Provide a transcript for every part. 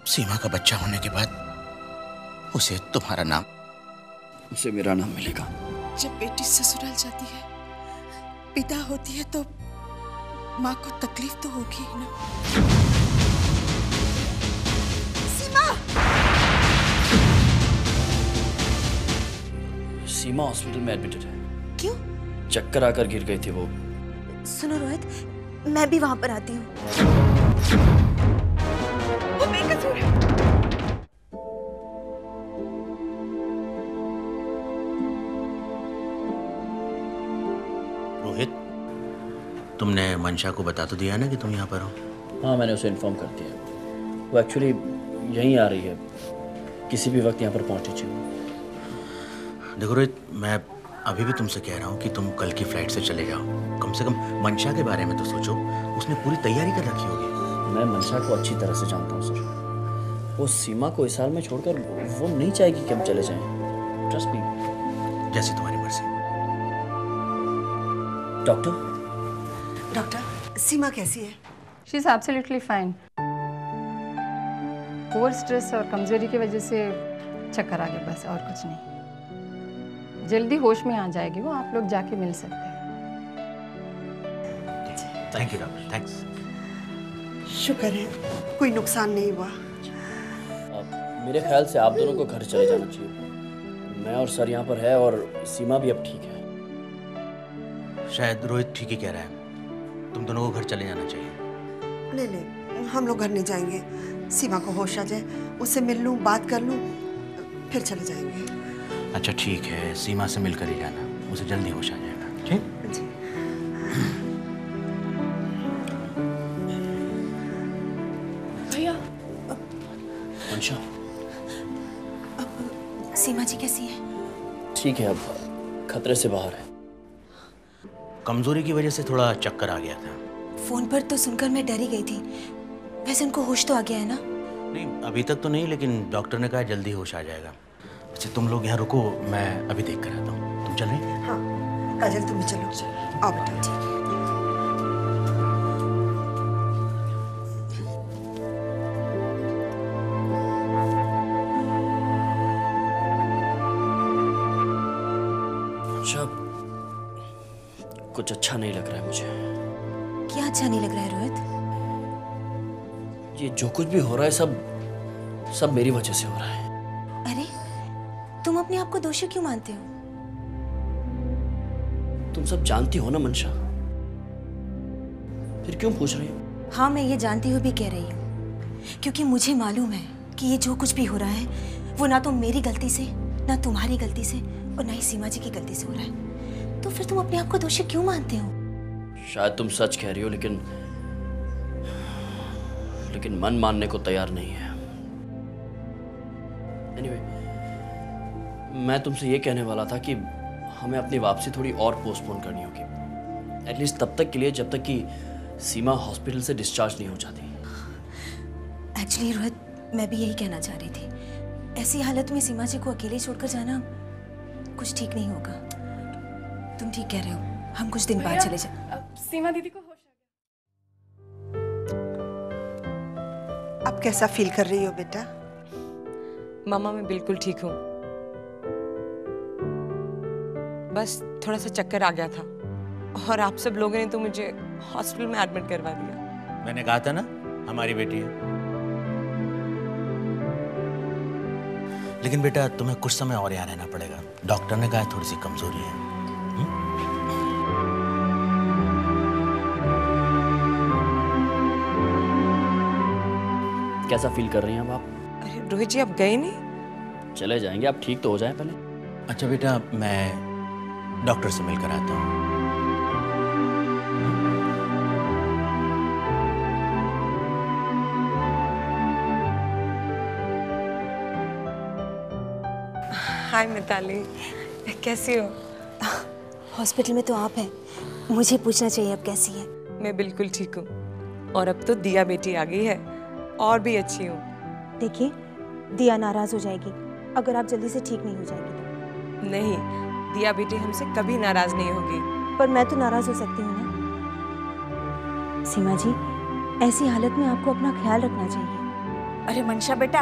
सीमा का बच्चा होने के बाद उसे तुम्हारा नाम, उसे मेरा नाम मिलेगा। जब बेटी ससुराल जाती है, पिता होती है, तो माँ को तकलीफ तो होगी ही ना। सीमा! सीमा हॉस्पिटल में एडमिटेड है। क्यों? चक्कर आकर गिर गई थी वो। सुनो रोहित, मैं भी वहां पर आती हूँ। वो बेकसूर है। रोहित, तुमने मंशा को बता तो दिया ना कि तुम यहाँ पर हो? हाँ, मैंने उसे इन्फॉर्म कर दिया। वो एक्चुअली यहीं आ रही है, किसी भी वक्त यहाँ पर पहुँचनी चाहिए। देखो रोहित, मैं अभी भी तुमसे कह रहा हूँ कि तुम कल की फ्लाइट से चले जाओ। कम से कम मंशा के बारे में तो सोचो, उसने पूरी तैयारी कर रखी होगी। मैं मंशा को अच्छी तरह से जानता हूँ सर। वो सीमा को इस हाल में छोड़कर वो नहीं चाहेगी कि हम चले जाएं। Trust me. जैसी तुम्हारी मर्जी। डॉक्टर, सीमा कैसी है? She is absolutely fine. Over stress और कमजोरी की वजह से चक्कर आ गया, बस और कुछ नहीं। जल्दी होश में आ जाएगी वो, आप लोग जाके मिल सकते हैं। Thank you doctor, thanks. शुक्र है कोई नुकसान नहीं हुआ। मेरे ख्याल से आप दोनों को घर चले जाना चाहिए। मैं और सर यहाँ पर है और सीमा भी अब ठीक है। शायद रोहित ठीक ही कह रहा है, तुम दोनों को घर चले जाना चाहिए। नहीं, हम लोग घर नहीं जाएंगे। सीमा को होश आ जाए, उससे मिल लूँ, बात कर लूँ, फिर चले जाएंगे। अच्छा ठीक है, सीमा से मिलकर ही जाना, उसे जल्दी होश आ जाएगा। ठीक? जी। भैया। मंशा, सीमा जी कैसी है? ठीक है, अब खतरे से बाहर है। कमजोरी की वजह से थोड़ा चक्कर आ गया था। फोन पर तो सुनकर मैं डर ही गई थी। वैसे उनको होश तो आ गया है ना? नहीं, अभी तक तो नहीं, लेकिन डॉक्टर ने कहा जल्दी होश आ जाएगा। अच्छा तुम लोग यहाँ रुको, मैं अभी देख कर आता हूँ। तुम चल रही? हाँ, काजल तुम भी चलो। आओ बेटा। ठीक है। अच्छा, कुछ अच्छा नहीं लग रहा है मुझे। क्या अच्छा नहीं लग रहा है रोहित? ये जो कुछ भी हो रहा है सब मेरी वजह से हो रहा है। अरे, तुम अपने आप को दोषी क्यों मानते हो? तुम सब जानती हो ना मंशा, फिर क्यों पूछ रही हो? हाँ, मैं ये जानती हुई भी कह रही हूँ, क्योंकि मुझे मालूम है कि ये जो कुछ भी हो रहा है वो ना तो मेरी गलती से, ना तुम्हारी गलती से, और ना ही सीमा जी की गलती से हो रहा है। तो फिर तुम अपने आप को दोषी क्यों मानते हो? शायद तुम सच कह रही हो, लेकिन मन मानने को तैयार नहीं है। Anyway, मैं तुमसे ये कहने वाला था कि हमें अपनी वापसी थोड़ी और पोस्टपोन करनी होगी, एटलीस्ट तब तक के लिए जब तक कि सीमा हॉस्पिटल से डिस्चार्ज नहीं हो जाती। एक्चुअली रोहित, मैं भी यही कहना चाह रही थी। ऐसी हालत में सीमा जी को अकेले छोड़कर जाना कुछ ठीक नहीं होगा। तुम ठीक कह रहे हो, हम कुछ दिन बाद चले जाए। सीमा दीदी को होश अब कैसा फील कर रही हो बेटा? मामा, मैं बिल्कुल ठीक हूँ। बस थोड़ा सा चक्कर आ गया था और आप सब लोगों ने तो मुझे हॉस्पिटल में एडमिट करवा दिया। मैंने कहा था ना, हमारी बेटी है। लेकिन बेटा तुम्हें कुछ समय और यहाँ रहना पड़ेगा। डॉक्टर ने कहा थोड़ी सी कमजोरी है। कैसा फील कर रही हैं अब आप? अरे रोहित जी, आप गए नहीं? चले जाएंगे, आप ठीक तो हो जाएं पहले। अच्छा बेटा, मैं डॉक्टर से मिलकर आता हूँ। हाय मिताली, कैसी हो? हॉस्पिटल में तो आप हैं, मुझे पूछना चाहिए अब कैसी है। मैं बिल्कुल ठीक हूँ, और अब तो दिया बेटी आ गई है, और भी अच्छी हूँ। देखिए, दिया नाराज हो जाएगी अगर आप जल्दी से ठीक नहीं हो जाएगी तो। नहीं, दिया बेटी हमसे कभी नाराज नहीं होगी। पर मैं तो नाराज हो सकती हूँ ना। सीमा जी, ऐसी हालत में आपको अपना ख्याल रखना चाहिए। अरे मंशा बेटा,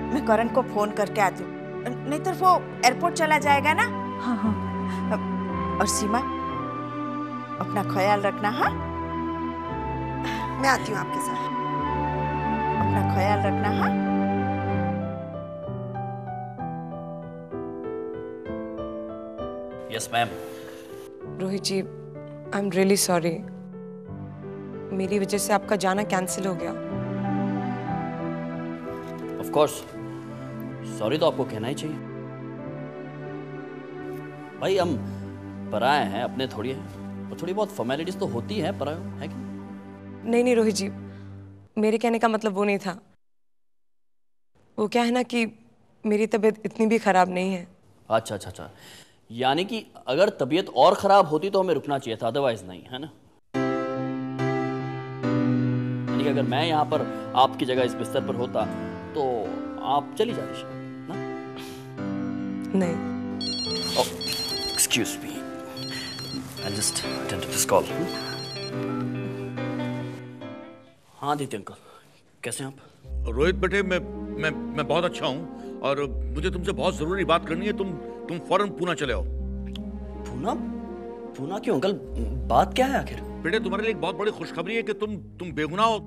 मैं करण को फोन करके आती हूँ, नहीं तो वो एयरपोर्ट चला जाएगा ना। हाँ हाँ। और सीमा, अपना ख्याल रखना। हाँ, मैं आती हूँ आपके साथ। अपना ख्याल रखना। हाँ। Yes ma'am. Rohit ji, I am really sorry, मेरी वजह से आपका जाना कैंसिल हो गया। ऑफ कोर्स सॉरी तो आपको कहना ही चाहिए भाई, हम पराए हैं, अपने थोड़ी हैं, और थोड़ी बहुत फॉर्मेलिटीज तो होती हैं पराए है कि नहीं रोहित जी, मेरे कहने का मतलब वो नहीं था। वो क्या है ना कि मेरी तबीयत इतनी भी खराब नहीं है। अच्छा, यानी कि अगर तबीयत और खराब होती तो हमें रुकना चाहिए था, अदरवाइज नहीं, है ना। यानी कि अगर मैं यहाँ पर आपकी जगह इस बिस्तर पर होता तो आप चली जाती शायद ना। नहीं। Excuse me, I just attend to this call. हाँ आदित्य अंकल, कैसे हैं आप? रोहित बेटे, मैं बहुत अच्छा हूँ और मुझे तुमसे बहुत जरूरी बात करनी है। तुम फौरन पूना चले आओ। पूना क्यों अंकल, बात क्या है आखिर? बेटे, तुम्हारे लिए एक बहुत बड़ी खुशखबरी है कि तुम बेगुनाह हो।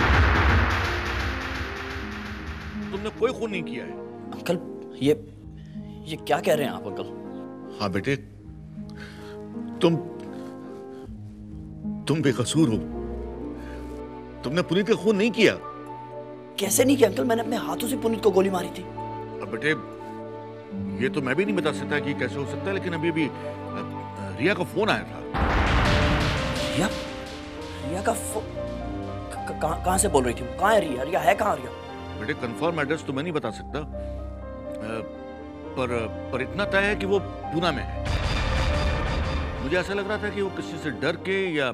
तुमने कोई खून नहीं किया है। अंकल ये क्या कह रहे हैं आप अंकल? हाँ बेटे, तुम बेकसूर हो। तुमने पुनीत का खून नहीं किया। कैसे नहीं किया अंकल? मैंने अपने हाथों से पुनीत को गोली मारी थी। अब बेटे, ये तो मैं भी नहीं बता सकता कि कैसे हो सकता है, लेकिन अभी रिया का फोन आया था। रिया का फोन? कहाँ से बोल रही थी? कहाँ है रिया? रिया है कहाँ रिया? बेटे, कंफर्म एड्रेस तो मैं नहीं बता सकता, पर इतना तय है कि वो पूना में है। मुझे ऐसा लग रहा था कि वो किसी से डर के या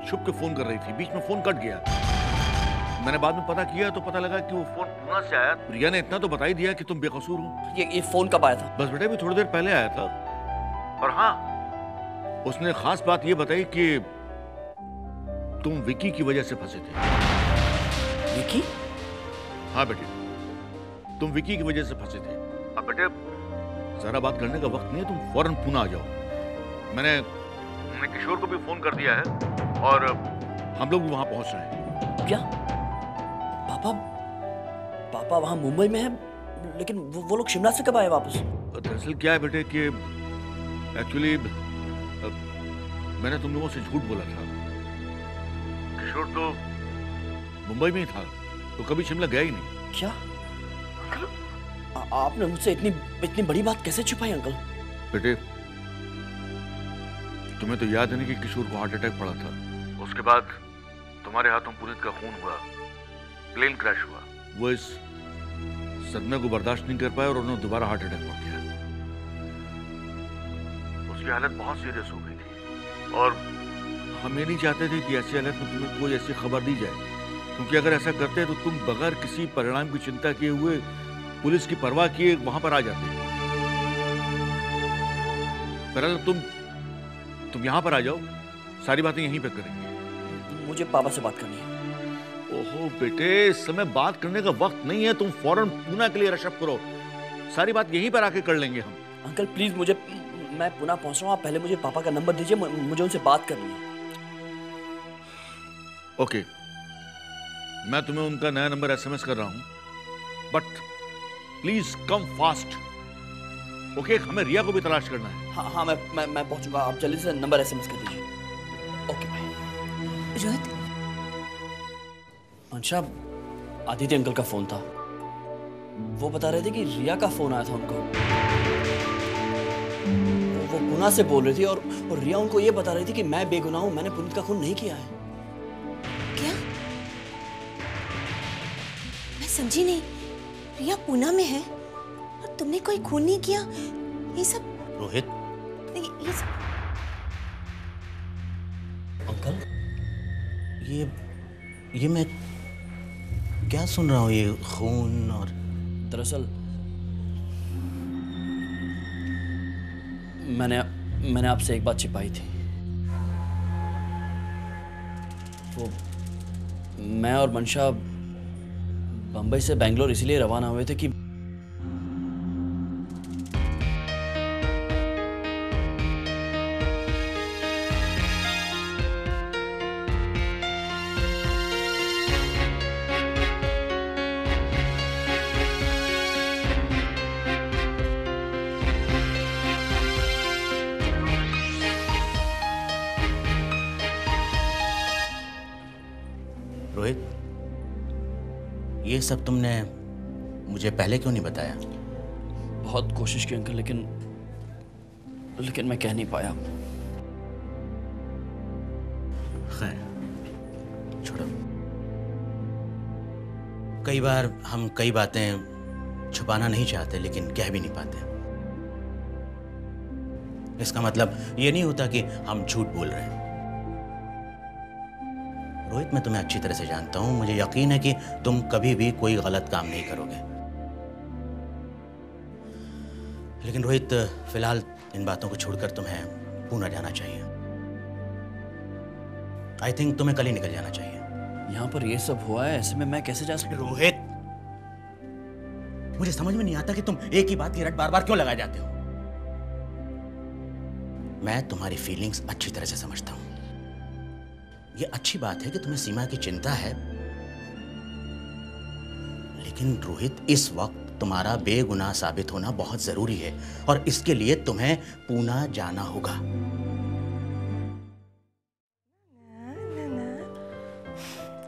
छुप के फोन कर रही थी। बीच में फोन कट गया। मैंने बाद में पता किया तो पता लगा कि वो फोन पूना से आया। रिया ने इतना तो बता ही दिया कि तुम बेकसूर हो। ये फोन कब आया था? बस बेटे, भी थोड़ी देर पहले आया था। और हाँ, उसने खास बात ये बताई कि तुम विकी की वजह से फंसे थे। विकी? हाँ बेटे, तुम विकी की वजह से फंसे थे। अब बेटे, ज्यादा बात करने का वक्त नहीं है, तुम फौरन पूना आ जाओ। मैंने किशोर को भी फोन कर दिया है और हम लोग भी वहां पहुंच रहे हैं। क्या पापा वहां मुंबई में है, लेकिन वो लोग शिमला से कब आए वापस? दरअसल क्या है बेटे कि एक्चुअली मैंने तुम लोगों से झूठ बोला था। किशोर तो मुंबई में ही था, तो कभी शिमला गया ही नहीं। क्या अंकल, आपने मुझसे इतनी बड़ी बात कैसे छुपाई अंकल? बेटे, तुम्हें तो याद है नहीं कि किशोर को हार्ट अटैक पड़ा था। उसके बाद तुम्हारे हाथों पुनीत का खून हुआ, प्लेन क्रैश हुआ। वो इस सदमे को बर्दाश्त नहीं कर पाए और उन्हें दोबारा हार्ट अटैक हो गया। उसकी हालत बहुत सीरियस हो गई थी और हम ये नहीं चाहते थे कि ऐसी हालत में तुम्हें कोई ऐसी खबर दी जाए, क्योंकि अगर ऐसा करते तो तुम बगैर किसी परिणाम की चिंता किए हुए, पुलिस की परवाह किए वहां पर आ जाते। बहरहाल तुम यहां पर आ जाओ, सारी बातें यहीं पे करेंगे। मुझे पापा से बात करनी है। ओहो बेटे, इस समय बात करने का वक्त नहीं है। तुम फौरन पूना के लिए रशप करो, सारी बात यहीं पर आके कर लेंगे हम। अंकल प्लीज, मैं पुणे पहुंच रहा हूँ, आप पहले मुझे पापा का नंबर दीजिए, मुझे उनसे बात करनी है। ओके, मैं तुम्हें उनका नया नंबर SMS कर रहा हूं, but please come fast. Okay, हमें रिया को भी तलाश करना है। हाँ, मैं पहुंचूंगा, आप जल्दी से नंबर SMS कर दीजिए। Okay bye. रोहित, मंशा, आदित्य अंकल का फोन था। वो बता रहे थे कि रिया का फोन आया था उनको। वो पुणे से बोल रही थी और रिया उनको ये बता रही थी कि मैं बेगुनाह हूं, मैंने पुनीत का खून नहीं किया है। क्या? मैं समझी नहीं। रिया पूना में है और तुमने कोई खून नहीं किया? ये सब रोहित, ये सब... अंकल, ये मैं क्या सुन रहा हूँ? ये खून और... दरअसल मैंने आपसे एक बात छिपाई थी। वो मैं और मंशा बम्बई से बेंगलोर इसलिए रवाना हुए थे कि रोहित, ये सब तुमने मुझे पहले क्यों नहीं बताया? बहुत कोशिश की अंकल, लेकिन मैं कह नहीं पाया। खैर, छोड़ो। कई बार हम कई बातें छुपाना नहीं चाहते लेकिन कह भी नहीं पाते। इसका मतलब ये नहीं होता कि हम झूठ बोल रहे हैं। रोहित, मैं तुम्हें अच्छी तरह से जानता हूं, मुझे यकीन है कि तुम कभी भी कोई गलत काम नहीं करोगे। लेकिन रोहित, फिलहाल इन बातों को छोड़कर तुम्हें पुणे जाना चाहिए। आई थिंक तुम्हें कल ही निकल जाना चाहिए। यहाँ पर ये सब हुआ है, ऐसे में मैं कैसे जा सकता? रोहित, मुझे समझ में नहीं आता कि तुम एक ही बात की रट बार बार क्यों लगाए जाते हो। मैं तुम्हारी फीलिंग्स अच्छी तरह से समझता हूं। ये अच्छी बात है कि तुम्हें सीमा की चिंता है, लेकिन रोहित, इस वक्त तुम्हारा बेगुनाह साबित होना बहुत जरूरी है और इसके लिए तुम्हें पुणे जाना होगा।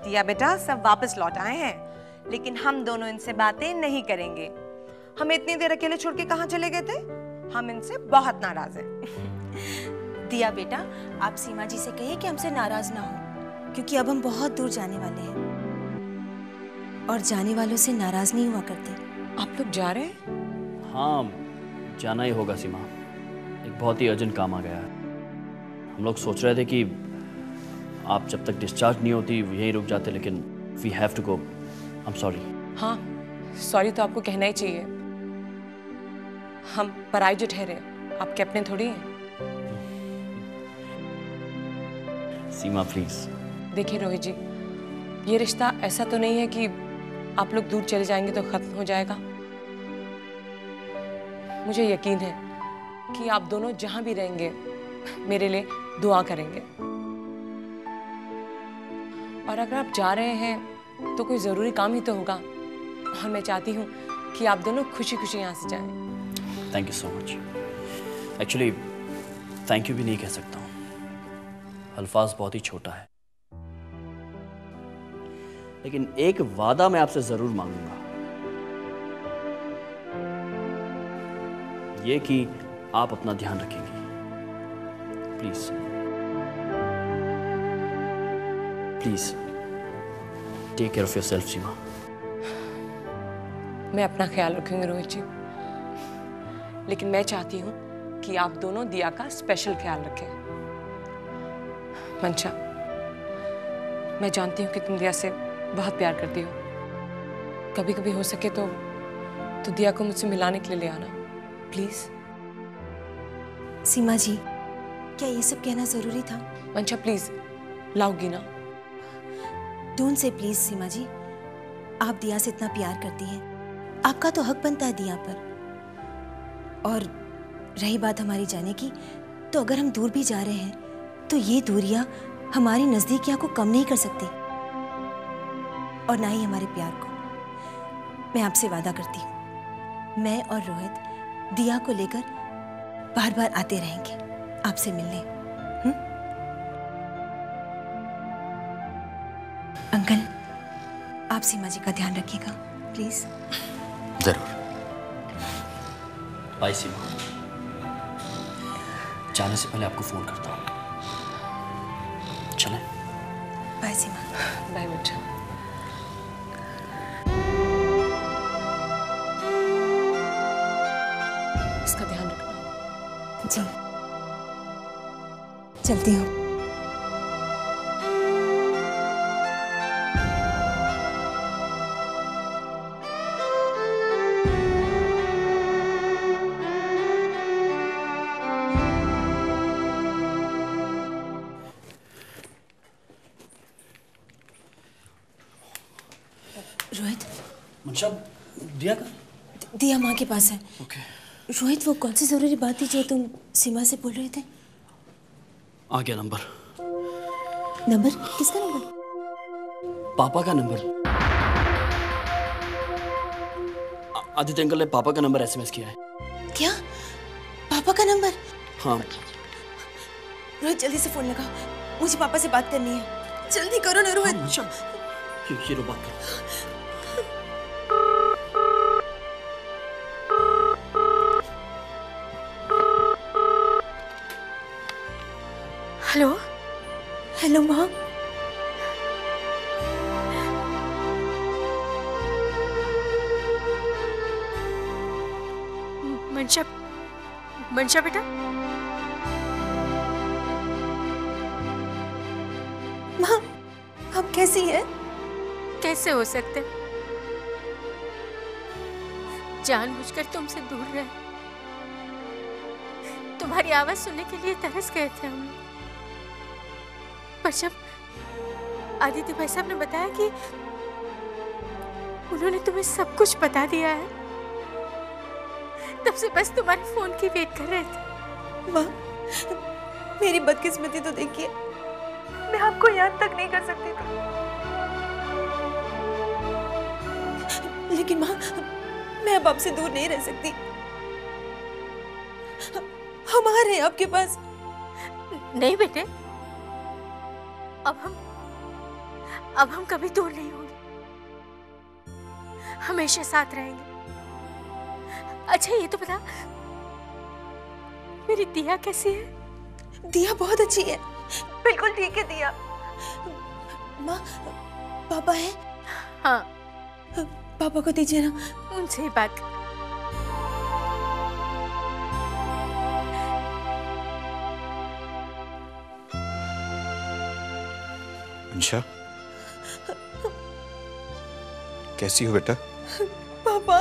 दिया बेटा, सब वापस लौट आए हैं, लेकिन हम दोनों इनसे बातें नहीं करेंगे। हमें इतनी देर अकेले छोड़ के कहाँ चले गए थे? हम इनसे बहुत नाराज हैं। दिया बेटा, आप सीमा जी से कहिए कि हमसे नाराज ना हो, क्योंकि अब हम बहुत दूर जाने वाले हैं और जाने वालों से नाराज नहीं हुआ करते। आप लोग जा रहे हैं? हाँ, जाना ही होगा सीमा। एक बहुत ही अर्जेंट काम आ गया है। हम लोग सोच रहे थे कि आप जब तक डिस्चार्ज नहीं होती यहीं रुक जाते, लेकिन we have to go. I am sorry. हाँ, सॉरी तो आपको कहना ही चाहिए। हम पराई जो ठहरे, आपके अपने थोड़ी हैं। सीमा प्लीज। देखिए रोहित जी, ये रिश्ता ऐसा तो नहीं है कि आप लोग दूर चले जाएंगे तो खत्म हो जाएगा। मुझे यकीन है कि आप दोनों जहां भी रहेंगे मेरे लिए दुआ करेंगे, और अगर आप जा रहे हैं तो कोई ज़रूरी काम ही तो होगा, और मैं चाहती हूँ कि आप दोनों खुशी खुशी यहाँ से जाएं। Thank you so much. Actually thank you भी नहीं कह सकता हूँ, अल्फाज बहुत ही छोटा है। लेकिन एक वादा मैं आपसे जरूर मांगूंगा, ये कि आप अपना ध्यान रखेंगी। Please please take care of yourself Seema. मैं अपना ख्याल रखूंगी रोहित जी, लेकिन मैं चाहती हूँ कि आप दोनों दिया का स्पेशल ख्याल रखें। मंशा, मैं जानती हूँ कि तुम दिया से बहुत प्यार करती हो। कभी कभी हो सके तो दिया को मुझसे मिलाने के लिए ले आना प्लीज। सीमा जी, क्या ये सब कहना जरूरी था? मंशा प्लीज, लाओगी ना? डोंट से प्लीज सीमा जी। आप दिया से इतना प्यार करती हैं, आपका तो हक बनता है दिया पर। और रही बात हमारी जाने की, तो अगर हम दूर भी जा रहे हैं तो ये दूरियां हमारी नजदीकियां को कम नहीं कर सकती, और ना ही हमारे प्यार को। मैं आपसे वादा करती हूँ, मैं और रोहित दिया को लेकर बार बार आते रहेंगे आपसे मिलने। अंकल, आप सीमा जी का ध्यान रखिएगा प्लीज। जरूर। बाय सीमा। जाने से पहले आपको फोन करता हूँ। चलें? बाय सीमा। बाय बेटा। इसका ध्यान रखना। जी, चलती हूँ। रोहित, मंशा, दिया का? दिया माँ के पास है। ओके। रोहित, वो कौन सी जरूरी बात थी जो तुम सीमा से बोल रहे थे? आ गया नंबर। नंबर? किसका नंबर? पापा का नंबर। आदित्य अंकल ने पापा का नंबर एसएमएस किया है। क्या? पापा का नंबर? हाँ। रोहित जल्दी से फोन लगाओ, मुझे पापा से बात करनी है। जल्दी करो ना रोहित। मंशा, ये लो बात कर। हेलो। हेलो माँ। मंशा, मंशा बेटा। माँ, आप कैसी हैं? कैसे हो सकते? जानबूझकर तुमसे दूर रहे, तुम्हारी आवाज सुनने के लिए तरस गए थे हम। पर जब आदित्य भाई साहब ने बताया कि उन्होंने तुम्हें सब कुछ बता दिया है, तब से बस तुम्हारे फोन की वेट कर रहे थे। माँ, मेरी बदकिस्मती तो देखिए, मैं आपको याद तक नहीं कर सकती थी। लेकिन माँ, मैं अब आपसे दूर नहीं रह सकती। हम आ रहे हैं आपके पास। नहीं बेटे, अब हम कभी दूर नहीं होंगे, हमेशा साथ रहेंगे। अच्छा ये तो बता, मेरी दिया कैसी है? दिया बहुत अच्छी है, बिल्कुल ठीक है दिया। माँ, पापा है? हाँ। पापा को दीजिए ना, उनसे ही बात कर। मंशा, कैसी हो बेटा? पापा।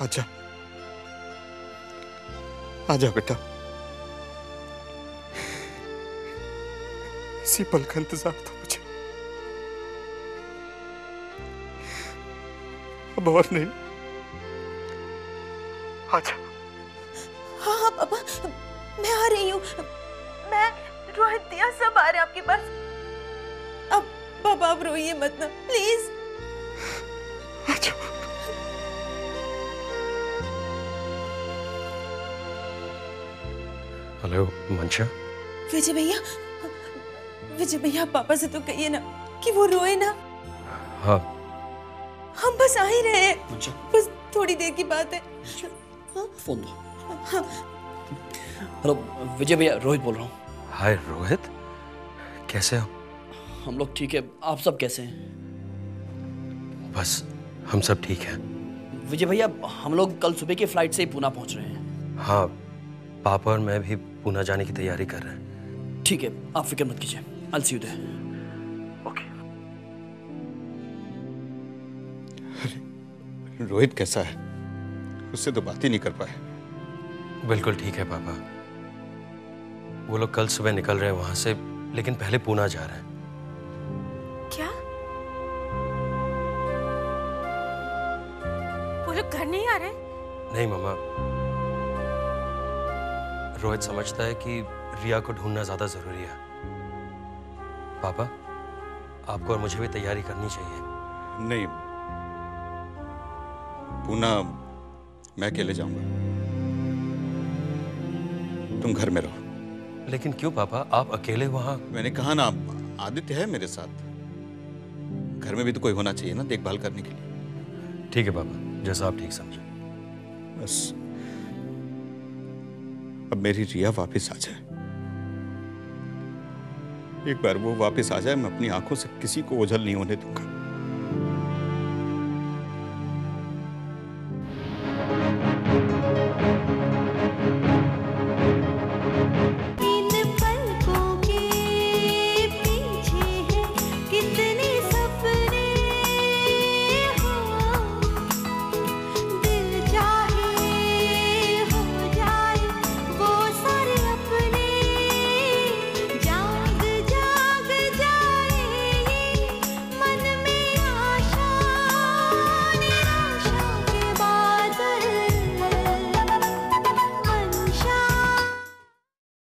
आजा, आजा बेटा। इसी पल का इंतजार था मुझे, अब और नहीं। आजा। हाँ हाँ पापा, मैं आ रही हूँ। मैं, रोहित, दिया सब आ रहे हैं आपके पास। अब पापा आप रोइए मत ना, प्लीज। आजा। हेलो मंशा। विजय भैया, विजय भैया, पापा से तो कहिए ना कि वो रोए ना। हाँ, हम बस आ ही रहे हैं, मंशा, बस थोड़ी देर की बात है। हाँ? फोन दो। हाँ। हेलो विजय भैया, रोहित बोल रहा हूँ। हाय रोहित, कैसे हो? हम लोग ठीक है, आप सब कैसे हैं? बस हम सब ठीक हैं। विजय भैया, हम लोग कल सुबह की फ्लाइट से ही पूना पहुंच रहे हैं। हाँ, पापा और मैं भी पूना जाने की तैयारी कर रहे हैं। ठीक है, आप फिक्र मत कीजिए। I'll see you there. Okay. Rohit कैसा है? उससे तो बात ही नहीं कर पाए। बिल्कुल ठीक है पापा। वो लोग कल सुबह निकल रहे हैं वहां से, लेकिन पहले पूना जा रहे हैं। क्या? वो लोग घर नहीं आ रहे? नहीं मामा, रोहित समझता है कि रिया को ढूंढना ज्यादा जरूरी है। पापा, आपको और मुझे भी तैयारी करनी चाहिए। नहीं, पूना मैं अकेले जाऊंगा, तुम घर में रहो। लेकिन क्यों पापा, आप अकेले वहां? मैंने कहा ना, आदित्य है मेरे साथ। घर में भी तो कोई होना चाहिए ना, देखभाल करने के लिए। ठीक है पापा, जैसा आप ठीक समझे। बस अब मेरी रिया वापस आ जाए। एक बार वो वापस आ जाए, मैं अपनी आंखों से किसी को ओझल नहीं होने दूंगा।